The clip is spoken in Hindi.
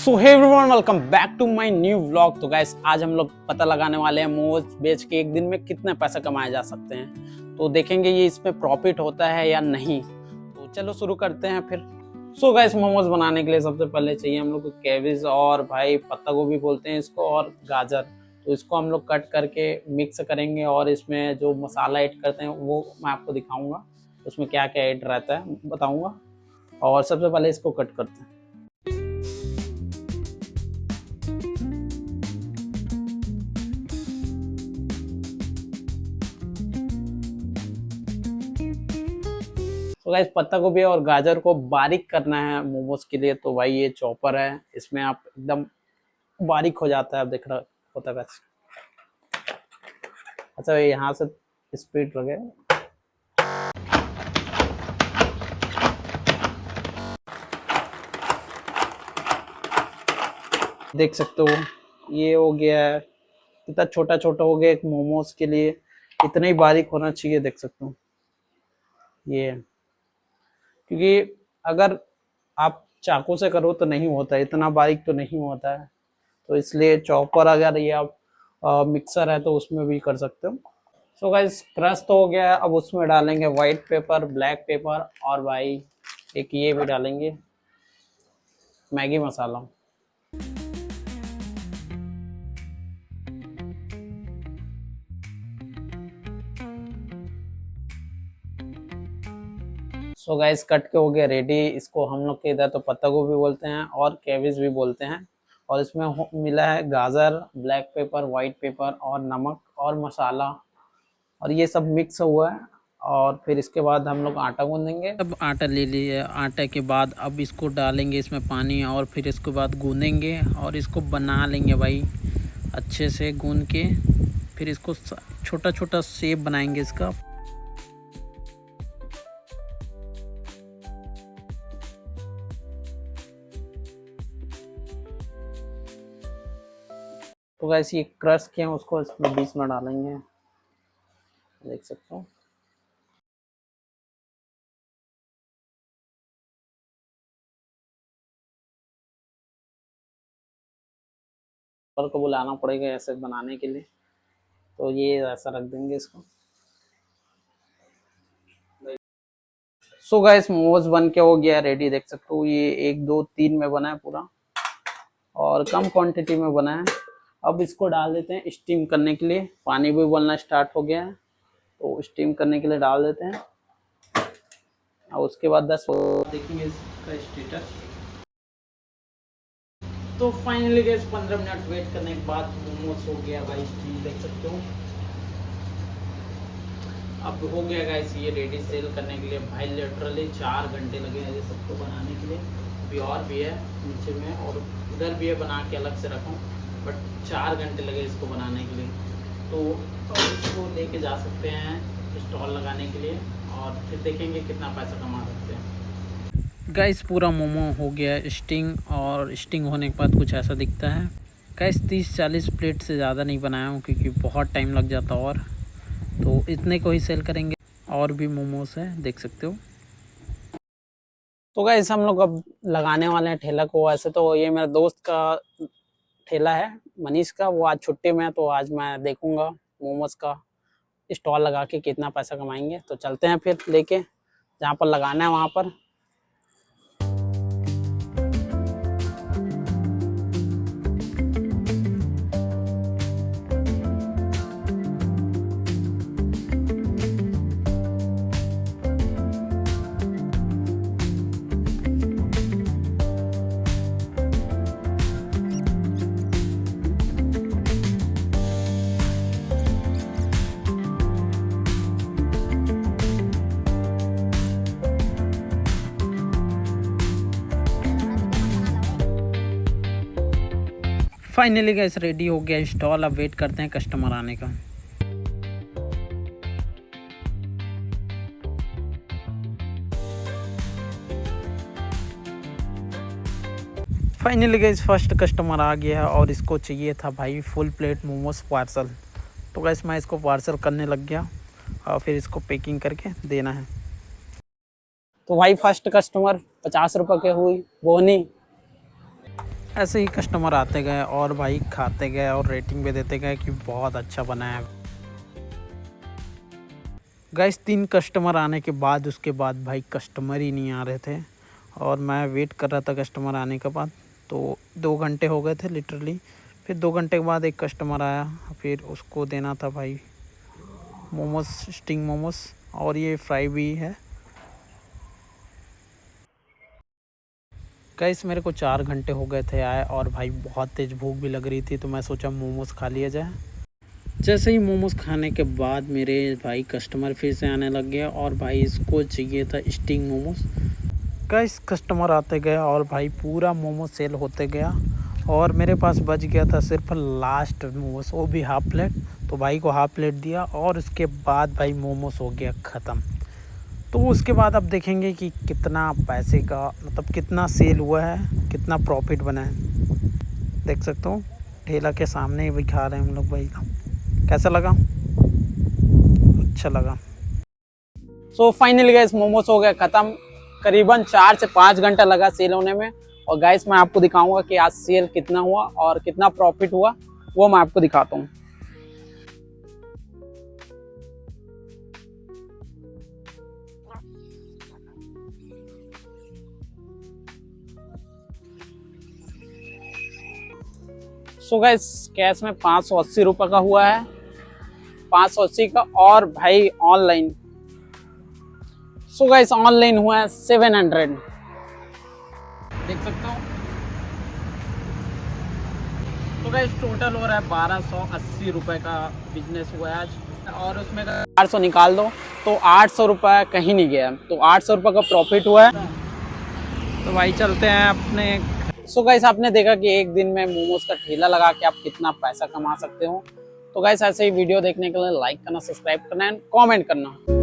So hey everyone, welcome back to my new vlog. तो गाइस, आज हम लोग पता लगाने वाले हैं मोमोज बेच के एक दिन में कितने पैसे कमाए जा सकते हैं। तो देखेंगे ये इसमें प्रॉफिट होता है या नहीं। तो चलो शुरू करते हैं फिर। सो गाइस, मोमोज बनाने के लिए सबसे पहले चाहिए हम लोग को कैबेज और भाई पत्ता गोभी बोलते हैं इसको, और गाजर। तो इसको हम लोग कट करके मिक्स करेंगे और इसमें जो मसाला ऐड करते हैं वो मैं आपको दिखाऊंगा, उसमें क्या क्या ऐड रहता है बताऊंगा। और सबसे पहले इसको कट करते हैं। तो गाइस, पत्ता गोभी और गाजर को बारीक करना है मोमोज के लिए। तो भाई ये चॉपर है, इसमें आप एकदम बारीक हो जाता है। आप देख रहा होता है गाइस। अच्छा, यहाँ से स्पीड लगे। देख सकते हो ये हो गया है। कितना छोटा छोटा हो गया एक मोमोज के लिए। इतना ही बारीक होना चाहिए, देख सकते हो ये। क्योंकि अगर आप चाकू से करो तो नहीं होता, इतना बारीक तो नहीं होता है। तो इसलिए चॉपर अगर ये आप मिक्सर है तो उसमें भी कर सकते हो। सो गाइस, क्रश तो हो गया है। अब उसमें डालेंगे वाइट पेपर, ब्लैक पेपर, और भाई एक ये भी डालेंगे मैगी मसाला। सो गाइस, कट के हो गया रेडी। इसको हम लोग के इधर तो पत्ता गोभी बोलते हैं और कैबेज भी बोलते हैं। और इसमें मिला है गाजर, ब्लैक पेपर, वाइट पेपर और नमक और मसाला, और ये सब मिक्स हुआ है। और फिर इसके बाद हम लोग आटा गूंदेंगे। अब आटा ले लिए, आटे के बाद अब इसको डालेंगे इसमें पानी, और फिर इसके बाद गूंदेंगे और इसको बना लेंगे भाई अच्छे से गूंद के। फिर इसको छोटा छोटा शेप बनाएंगे इसका। तो गाइस, ये क्रश किए हैं उसको इसमें बीच में डालेंगे, देख सकते हो। पर को बुलाना पड़ेगा ऐसे बनाने के लिए। तो ये ऐसा रख देंगे इसको। सो गाइस, मोमोज बन के हो गया रेडी, देख सकते हो। ये 1 2 3 में बना है पूरा, और कम क्वांटिटी में बना है। अब इसको डाल देते हैं स्टीम करने के लिए। पानी भी उबलना स्टार्ट हो गया है, तो स्टीम करने के लिए डाल देते हैं। और उसके बाद 10 देखेंगे इसका स्टेटस। तो फाइनली गैस 15 मिनट वेट करने के बाद मोमोज हो गया भाई स्टीम, देख सकते हो। अब हो गया गाइस ये रेडी सेल करने के लिए। भाई लिटरली 4 घंटे लगे हैं ये सबको बनाने के लिए। अभी और भी है नीचे में, और इधर भी है बना के अलग से रखूँ, बट 4 घंटे लगे इसको बनाने के लिए। तो इसको लेके जा सकते हैं स्टॉल लगाने के लिए, और फिर देखेंगे कितना पैसा कमा सकते हैं। गाइस, पूरा मोमो हो गया स्टिंग, और स्टिंग होने के बाद कुछ ऐसा दिखता है। गाइस, 30-40 प्लेट से ज़्यादा नहीं बनाया हूँ क्योंकि बहुत टाइम लग जाता, और तो इतने को ही सेल करेंगे। और भी मोमोज है, देख सकते हो। तो गाइस, हम लोग अब लगाने वाले हैं ठेला को। ऐसे तो ये मेरा दोस्त का ठेला है, मनीष का। वो आज छुट्टी में है, तो आज मैं देखूंगा मोमोज का स्टॉल लगा के कितना पैसा कमाएंगे। तो चलते हैं फिर लेके जहाँ पर लगाना है वहाँ पर। फाइनली गाइस रेडी हो गया स्टॉल। अब वेट करते हैं कस्टमर आने का। फाइनली गाइस फर्स्ट कस्टमर आ गया है, और इसको चाहिए था भाई फुल प्लेट मोमोज पार्सल। तो गाइस मैं इसको पार्सल करने लग गया, और फिर इसको पैकिंग करके देना है। तो भाई फर्स्ट कस्टमर 50 रुपये के हुई बोनी। ऐसे ही कस्टमर आते गए और भाई खाते गए और रेटिंग भी देते गए कि बहुत अच्छा बना है। गाइस 3 कस्टमर आने के बाद उसके बाद भाई कस्टमर ही नहीं आ रहे थे और मैं वेट कर रहा था कस्टमर आने के बाद। तो 2 घंटे हो गए थे लिटरली। फिर 2 घंटे के बाद एक कस्टमर आया, फिर उसको देना था भाई मोमोस, स्टिंग मोमोस, और ये फ्राई भी है। गाइस मेरे को 4 घंटे हो गए थे आए और भाई बहुत तेज़ भूख भी लग रही थी, तो मैं सोचा मोमोस खा लिया जाए। जैसे ही मोमोज खाने के बाद मेरे भाई कस्टमर फिर से आने लग गया और भाई इसको चाहिए था स्टिंग मोमोज। गाइस कस्टमर आते गए और भाई पूरा मोमोज सेल होते गया और मेरे पास बच गया था सिर्फ लास्ट मोमोज, वो भी हाफ प्लेट। तो भाई को हाफ प्लेट दिया और उसके बाद भाई मोमोज हो गया ख़त्म। तो उसके बाद अब देखेंगे कि कितना पैसे का मतलब कितना सेल हुआ है, कितना प्रॉफिट बना है। देख सकते हो ठेला के सामने ही दिखा रहे हैं हम लोग भाई। कैसा लगा? अच्छा लगा। सो फाइनली गाइस मोमोस हो गया ख़त्म। करीबन 4 से 5 घंटा लगा सेल होने में। और गाइस मैं आपको दिखाऊंगा कि आज सेल कितना हुआ और कितना प्रॉफिट हुआ, वो मैं आपको दिखाता हूँ। सो गाइस कैश में 580 रुपये का हुआ है, 580 का। और भाई ऑनलाइन, सो गाइस ऑनलाइन हुआ है 700, देख सकते हो। तो गाइस टोटल हो रहा है 1280 रुपये का बिजनेस हुआ है आज। और उसमें 400 निकाल दो तो 800 रुपये कहीं नहीं गया, तो 800 रुपये का प्रॉफिट हुआ है। तो भाई चलते हैं अपने। सो गाइस आपने देखा कि एक दिन में मोमोज का ठेला लगा के आप कितना पैसा कमा सकते हो। तो गाइस ऐसे ही वीडियो देखने के लिए लाइक करना, सब्सक्राइब करना एंड कमेंट करना।